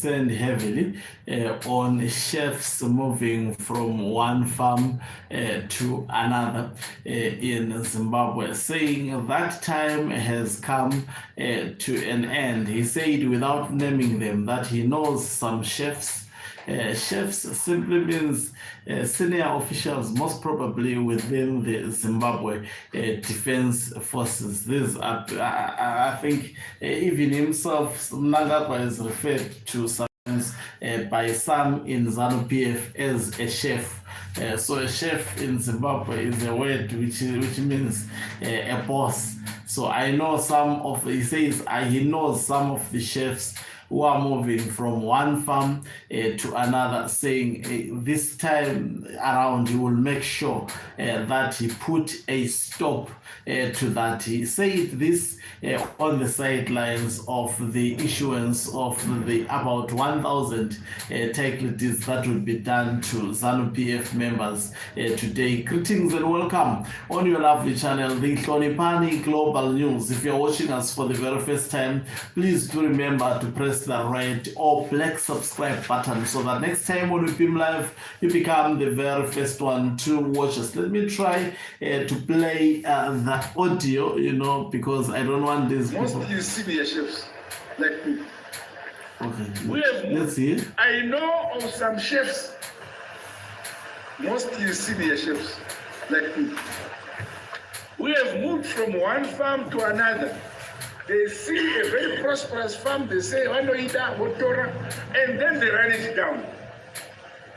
descend heavily on chefs moving from one farm to another in Zimbabwe, saying that time has come to an end. He said, without naming them, that he knows some chefs. Chefs simply means senior officials, most probably within the Zimbabwe Defense Forces. These are, I think, even himself, Mnangagwa is referred to sometimes by some in ZANU PF as a chef. So a chef in Zimbabwe is a word which means a boss. So I know some of, he says, he knows some of the chefs who are moving from one farm to another, saying this time around he will make sure that he put a stop to that. He said this on the sidelines of the issuance of the about 1,000 title deeds that will be done to ZANU PF members today. Greetings and welcome on your lovely channel, the Hlonipani Global News. If you're watching us for the very first time, please do remember to press the red or black subscribe button so that next time when we beam live, you become the very first one to watch us. Let me try to play the audio, you know, because I don't want this. Mostly senior chefs like me. Okay, let's see. I know of some chefs, mostly senior chefs like me. We have moved from one farm to another. They see a very prosperous farm, they say, Wanoida, Motora, and then they run it down.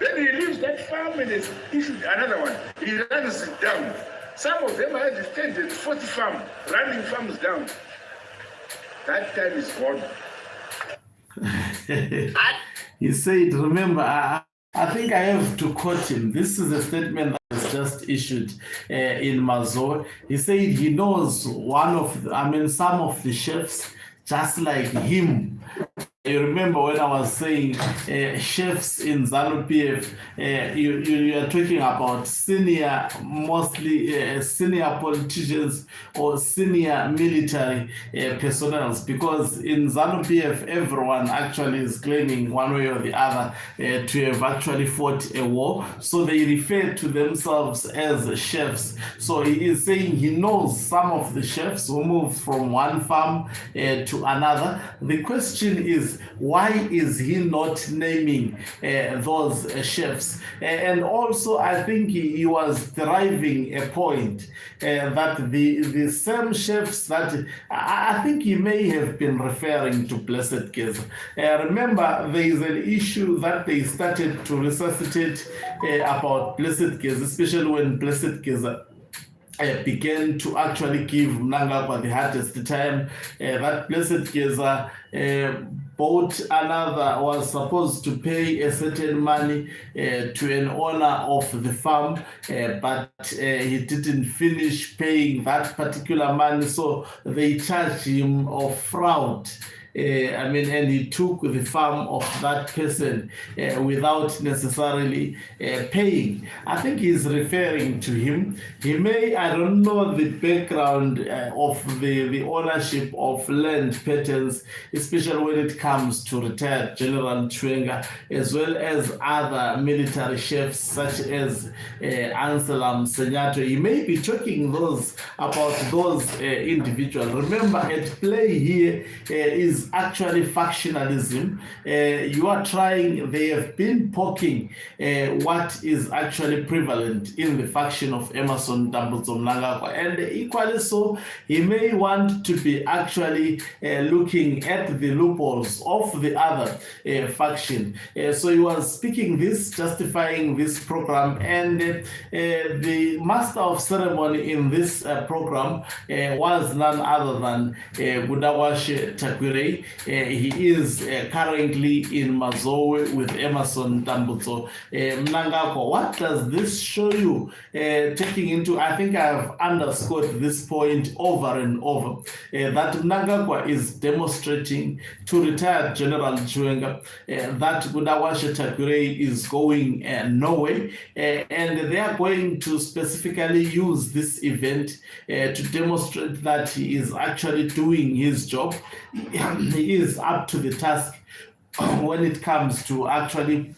Then he leaves that farm and is issued another one. He runs it down. Some of them have defended 40 farms, running farms down. That time is gone. He said, remember, I think I have to quote him. This is a statement that was just issued in Mazo. He said he knows some of the chefs just like him. You remember when I was saying chefs in ZANU PF, you are talking about senior, mostly senior politicians or senior military personnel, because in ZANU PF, everyone actually is claiming one way or the other to have actually fought a war. So they refer to themselves as chefs. So he is saying he knows some of the chefs who moved from one farm to another. The question is, why is he not naming those chefs? And also, I think he was deriving a point that the same chefs that I think he may have been referring to Blessed Geza. Remember, there is an issue that they started to resuscitate about Blessed Geza, especially when Blessed Geza began to actually give Mnangagwa the hardest time. That Blessed Geza bought another, was supposed to pay a certain money to an owner of the farm, but he didn't finish paying that particular money, so they charged him of fraud. And he took the farm of that person without necessarily paying. I think he's referring to him. He may, I don't know the background of the ownership of land patterns, especially when it comes to retired General Chwenga, as well as other military chefs such as Anselm Senyato. He may be talking about those individuals. Remember, at play here is actually factionalism. You are trying, they have been poking what is actually prevalent in the faction of Emmerson Dambudzo Mnangagwa, and equally so, he may want to be actually looking at the loopholes of the other faction. So he was speaking this, justifying this program, and the master of ceremony in this program was none other than Budawashe Takwire. He is currently in Mazowe with Emmerson Dambudzo Mnangagwa. What does this show you? Taking into, I think I have underscored this point over and over, that Mnangagwa is demonstrating to retired General Chwenga that Budawashe Takwire is going nowhere, and they are going to specifically use this event to demonstrate that he is actually doing his job. He is up to the task when it comes to actually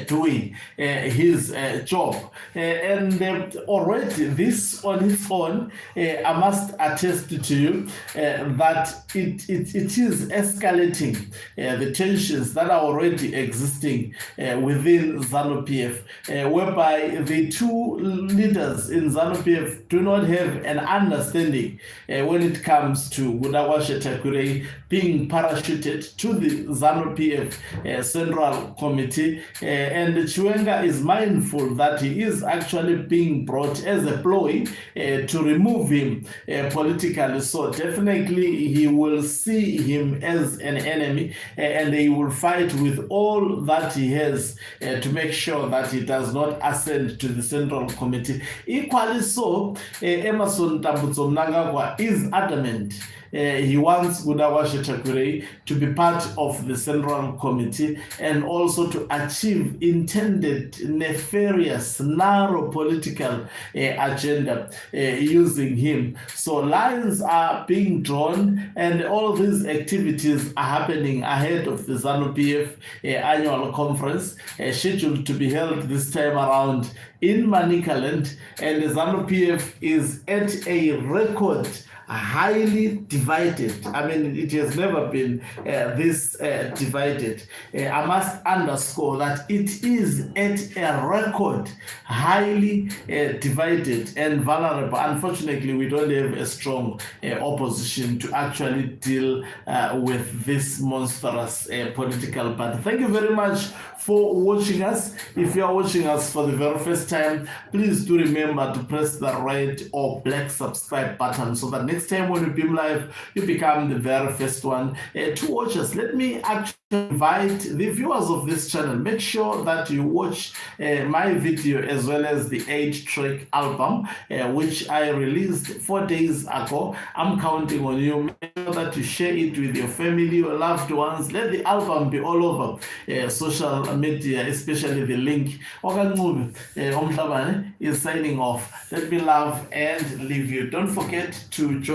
doing his job. And already this on its own, I must attest to you that it is escalating the tensions that are already existing within ZANU PF, whereby the two leaders in ZANU PF do not have an understanding when it comes to Mnangagwa Shetakure being parachuted to the ZANU PF Central Committee. And Chiwenga is mindful that he is actually being brought as a ploy to remove him politically. So definitely he will see him as an enemy, and he will fight with all that he has to make sure that he does not ascend to the Central Committee. Equally so, Emerson Tambutso Mnangagwa is adamant. He wants Mnangagwa Shetakure to be part of the Central Committee and also to achieve intended nefarious, narrow political agenda using him. So lines are being drawn, and all these activities are happening ahead of the ZANU PF annual conference scheduled to be held this time around in Manicaland, and the ZANU PF is at a record highly divided. I mean, it has never been this divided. I must underscore that it is at a record highly divided and vulnerable. Unfortunately, we don't have a strong opposition to actually deal with this monstrous political party. Thank you very much for watching us. If you are watching us for the very first time, please do remember to press the red or black subscribe button so that next time when we beam live, you become the very first one to watch us. Let me actually invite the viewers of this channel. Make sure that you watch my video as well as the 8-track album which I released 4 days ago. I'm counting on you. Make sure that you share it with your family, your loved ones. Let the album be all over social media, especially the link. Is signing off. Let me love and leave you. Don't forget to join